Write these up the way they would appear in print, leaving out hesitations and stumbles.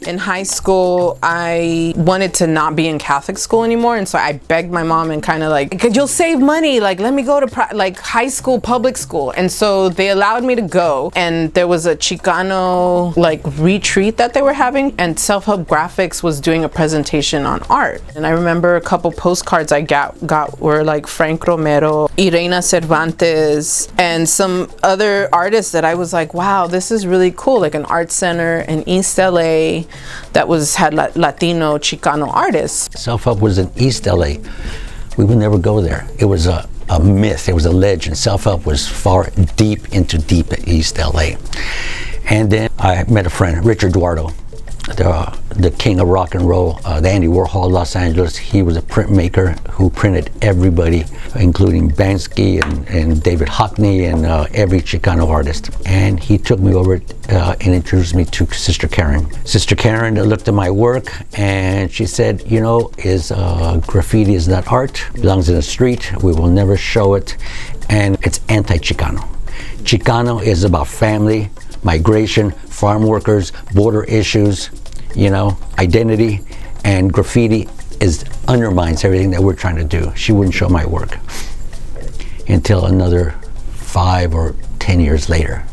In high school, I wanted to not be in Catholic school anymore, and so I begged my mom and kind of like, you'll save money, like let me go to like high school, public school. And so they allowed me to go, and there was a Chicano like retreat that they were having, and Self-Help Graphics was doing a presentation on art. And I remember a couple postcards I got were like Frank Romero, Irena Cervantes, and some other artists that I was like, wow, this is really cool, like an art center in East LA that had Latino Chicano artists. Self-Help was in East LA. We would never go there. It was a myth, it was a legend. Self-Help was far deep East LA. And then I met a friend, Richard Eduardo, the king of rock and roll, the Andy Warhol of Los Angeles. He was a printmaker who printed everybody, including Bansky and David Hockney and every Chicano artist. And he took me over and introduced me to Sister Karen. Sister Karen looked at my work and she said, you know, graffiti is not art, it belongs in the street, we will never show it, and it's anti-Chicano. Chicano is about family, migration, farm workers, border issues, you know, identity, and graffiti undermines everything that we're trying to do. She wouldn't show my work until another 5 or 10 years later.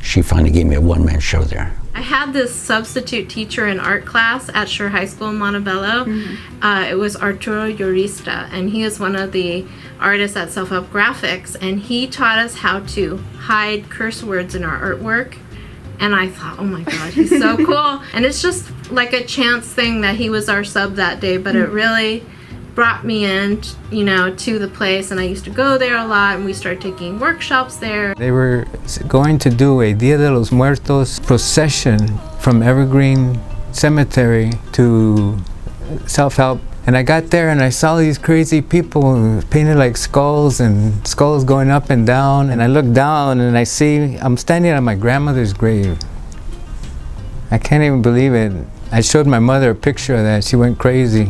She finally gave me a one-man show there. I had this substitute teacher in art class at Schur High School in Montebello. It was Arturo Urista, and he is one of the artists at Self-Help Graphics, and he taught us how to hide curse words in our artwork. And I thought, oh my God, he's so cool. And it's just like a chance thing that he was our sub that day, but it really brought me in, you know, to the place, and I used to go there a lot, and we started taking workshops there. They were going to do a Dia de los Muertos procession from Evergreen Cemetery to Self-Help. And I got there and I saw these crazy people painted like skulls and skulls going up and down. And I look down and I see I'm standing on my grandmother's grave. I can't even believe it. I showed my mother a picture of that. She went crazy.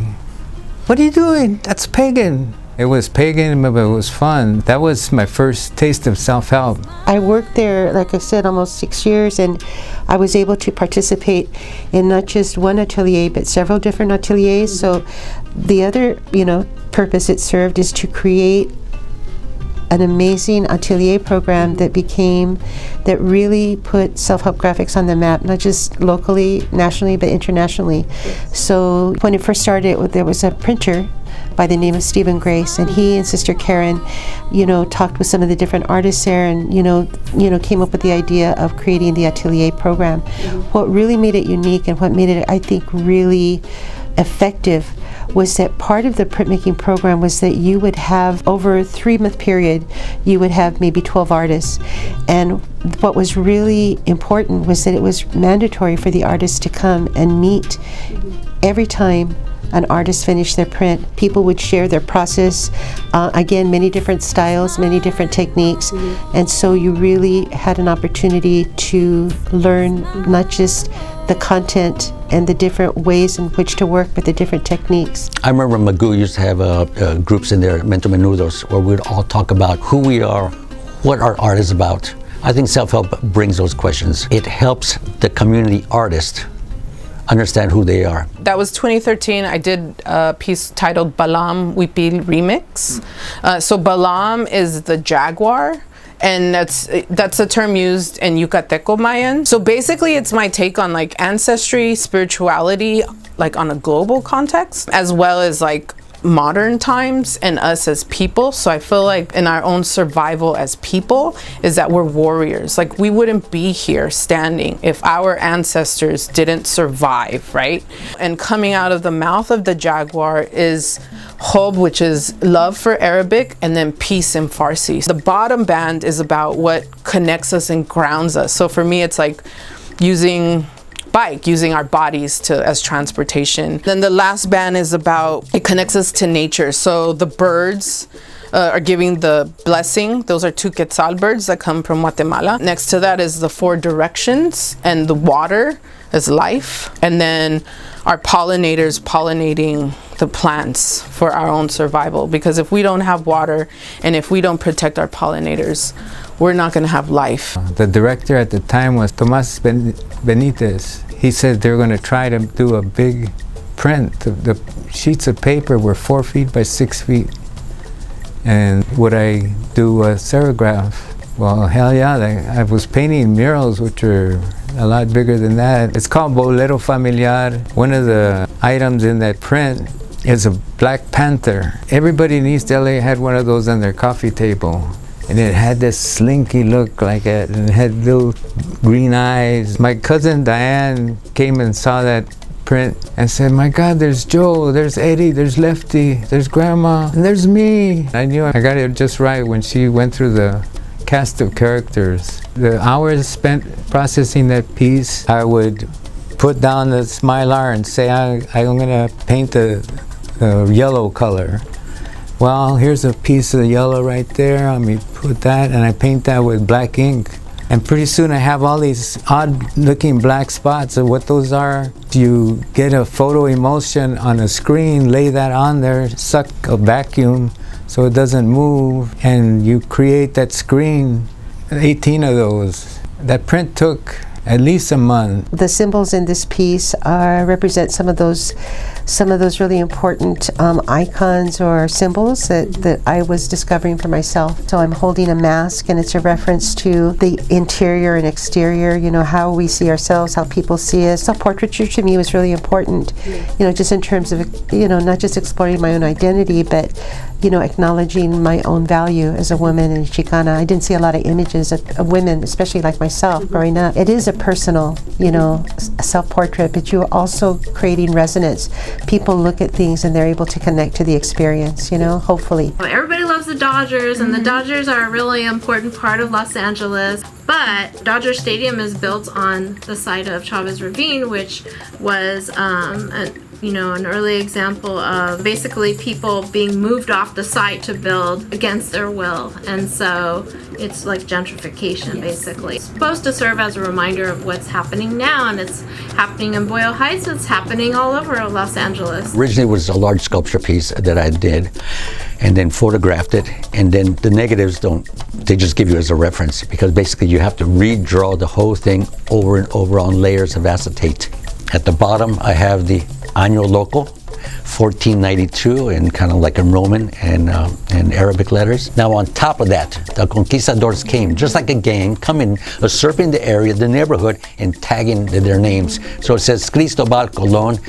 What are you doing? That's pagan. It was pagan, but it was fun. That was my first taste of self-help. I worked there, like I said, almost 6 years, and I was able to participate in not just one atelier, but several different ateliers. So the other, purpose it served is to create an amazing atelier program that really put self-help graphics on the map, not just locally, nationally, but internationally. So when it first started, there was a printer by the name of Stephen Grace, and he and Sister Karen, talked with some of the different artists there, and came up with the idea of creating the atelier program. What really made it unique and what made it, I think, really effective was that part of the printmaking program was that you would have, over a 3-month period, you would have maybe 12 artists. And what was really important was that it was mandatory for the artists to come and meet every time an artist finished their print. People would share their process, again, many different styles, many different techniques, and so you really had an opportunity to learn not just the content and the different ways in which to work, but the different techniques. I remember Magoo used to have groups in there, Mental Menudos, where we'd all talk about who we are, what our art is about. I think self-help brings those questions. It helps the community artist understand who they are. That was 2013. I did a piece titled Balam Huipil Remix. So Balam is the jaguar, and that's a term used in Yucateco Mayan. So basically it's my take on like ancestry, spirituality, like on a global context, as well as like modern times and us as people. So I feel like in our own survival as people is that we're warriors. Like we wouldn't be here standing if our ancestors didn't survive, right? And coming out of the mouth of the jaguar is Hob, which is love for Arabic, and then peace in Farsi. The bottom band is about what connects us and grounds us. So for me, it's like using our bodies as transportation. Then the last band is about, it connects us to nature. So the birds are giving the blessing. Those are 2 quetzal birds that come from Guatemala. Next to that is the 4 directions, and the water is life. And then our pollinators pollinating the plants for our own survival. Because if we don't have water and if we don't protect our pollinators, we're not going to have life. The director at the time was Tomas Benitez. He said they were going to try to do a big print. The sheets of paper were 4 feet by 6 feet. And would I do a serigraph? Well, hell yeah, I was painting murals which are a lot bigger than that. It's called Bolero Familiar. One of the items in that print is a Black Panther. Everybody in East LA had one of those on their coffee table. And it had this slinky look like it, and it had little green eyes. My cousin Diane came and saw that print and said, my God, there's Joe, there's Eddie, there's Lefty, there's Grandma, and there's me. I knew I got it just right when she went through the cast of characters. The hours spent processing that piece, I would put down the Mylar and say, I'm gonna paint the yellow color. Well, here's a piece of yellow right there. Let me put that, and I paint that with black ink. And pretty soon I have all these odd-looking black spots. And what those are, you get a photo emulsion on a screen, lay that on there, suck a vacuum so it doesn't move, and you create that screen. 18 of those. That print took at least a month. The symbols in this piece represent some of those really important icons or symbols that I was discovering for myself. So I'm holding a mask, and it's a reference to the interior and exterior, how we see ourselves, how people see us. Self-portraiture to me was really important, just in terms of, not just exploring my own identity, but acknowledging my own value as a woman in Chicana. I didn't see a lot of images of women, especially like myself growing up. It is a personal, self-portrait, but you're also creating resonance. People look at things and they're able to connect to the experience, hopefully. Everybody loves the Dodgers, and the Dodgers are a really important part of Los Angeles. But Dodger Stadium is built on the site of Chavez Ravine, which was an early example of basically people being moved off the site to build against their will. And so it's like gentrification, basically. It's supposed to serve as a reminder of what's happening now, and it's happening in Boyle Heights, it's happening all over Los Angeles. Originally it was a large sculpture piece that I did, and then photographed it, and then the negatives they just give you as a reference, because basically you have to redraw the whole thing over and over on layers of acetate. At the bottom I have the Año Loco, 1492, in kind of like in Roman and Arabic letters. Now on top of that, the conquistadors came, just like a gang, coming, usurping the area, the neighborhood, and tagging their names. So it says Cristobal Colón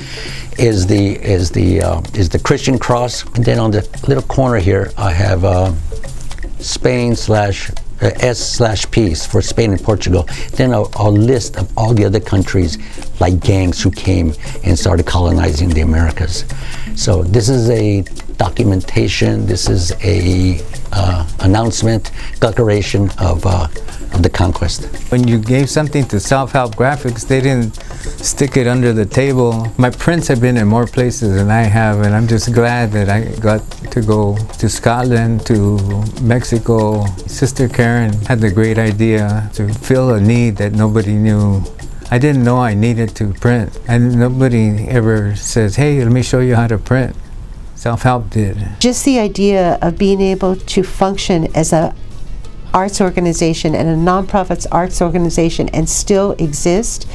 is the Christian cross, and then on the little corner here I have Spain / S/Peace for Spain and Portugal. Then a list of all the other countries, like gangs who came and started colonizing the Americas. So this is a documentation, this is a announcement, declaration of the conquest. When you gave something to Self-Help Graphics, they didn't stick it under the table. My prints have been in more places than I have, and I'm just glad that I got to go to Scotland, to Mexico. Sister Karen had the great idea to fill a need that nobody knew. I didn't know I needed to print, and nobody ever says, hey, let me show you how to print. Self-Help did. Just the idea of being able to function as a arts organization and a nonprofit arts organization and still exist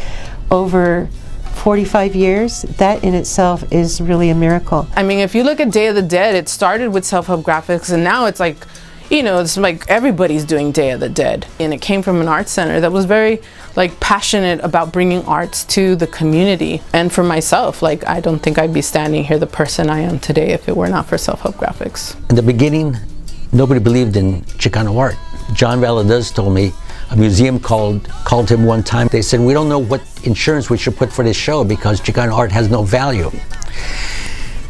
over 45 years, that in itself is really a miracle. I mean, if you look at Day of the Dead, it started with Self-Help Graphics, and now it's like, it's like everybody's doing Day of the Dead. And it came from an art center that was very passionate about bringing arts to the community. And for myself, I don't think I'd be standing here the person I am today if it were not for Self-Help Graphics. In the beginning, nobody believed in Chicano art. John Valadez told me, a museum called him one time. They said, we don't know what insurance we should put for this show because Chicano art has no value.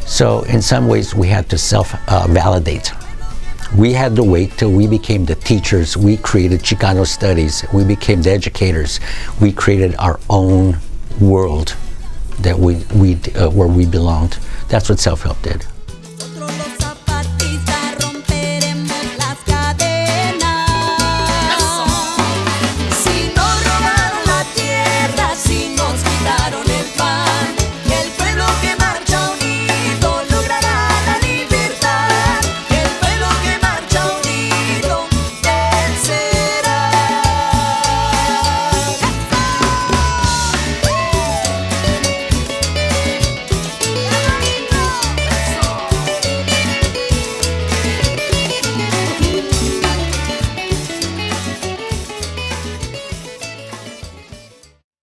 So in some ways we had to self-validate. We had to wait till we became the teachers. We created Chicano studies. We became the educators. We created our own world that where we belonged. That's what Self-Help did.